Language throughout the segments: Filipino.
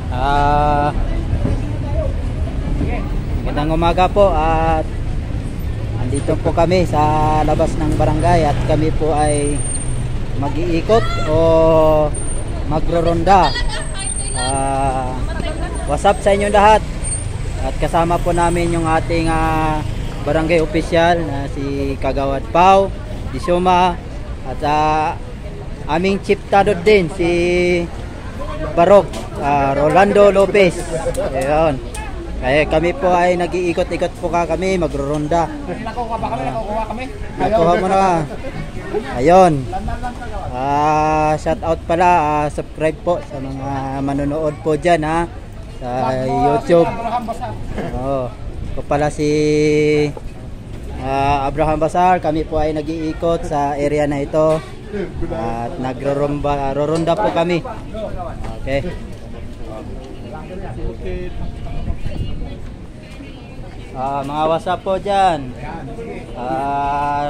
Ah, Magandang umaga po at andito po kami sa labas ng barangay at kami po ay mag-iikot o magroronda. What's up sa inyong lahat? At kasama po namin yung ating barangay official na si Kagawad Pao, Disuma at aming chief tanod din si Barok, Rolando Lopez. Ayun. Kaya kami po ay nag-iikot-ikot po kami, magroronda. Nakukuha kami. Nakuha mo na. Ayun. Shout out pala, subscribe po sa mga manonood po dyan sa YouTube. Ko pala si Abraham Basar. Kami po ay nag-iikot sa area na ito at roronda po kami. Okay. Mga WhatsApp po dyan,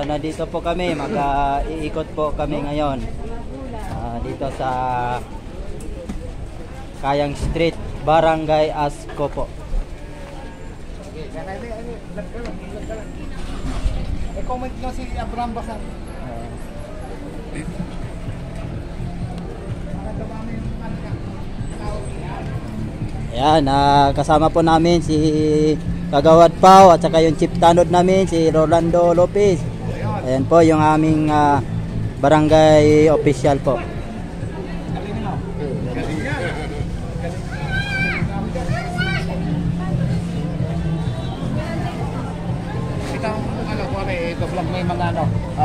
nandito po kami, mag-iikot po kami ngayon dito sa Kayang Street, Barangay Asco po. I-comment nyo si Abraham Basar. Ayan, kasama po namin si Kagawad Pao at saka yung chief tanod namin si Rolando Lopez. Ayan po yung aming barangay official po. Ito vlog may mga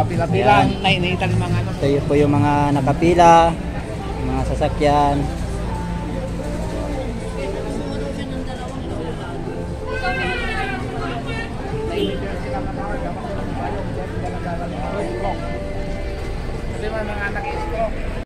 pila-pila na iniitan ng mga Ito po yung mga nakapila, mga sasakyan. Kasi mga anak is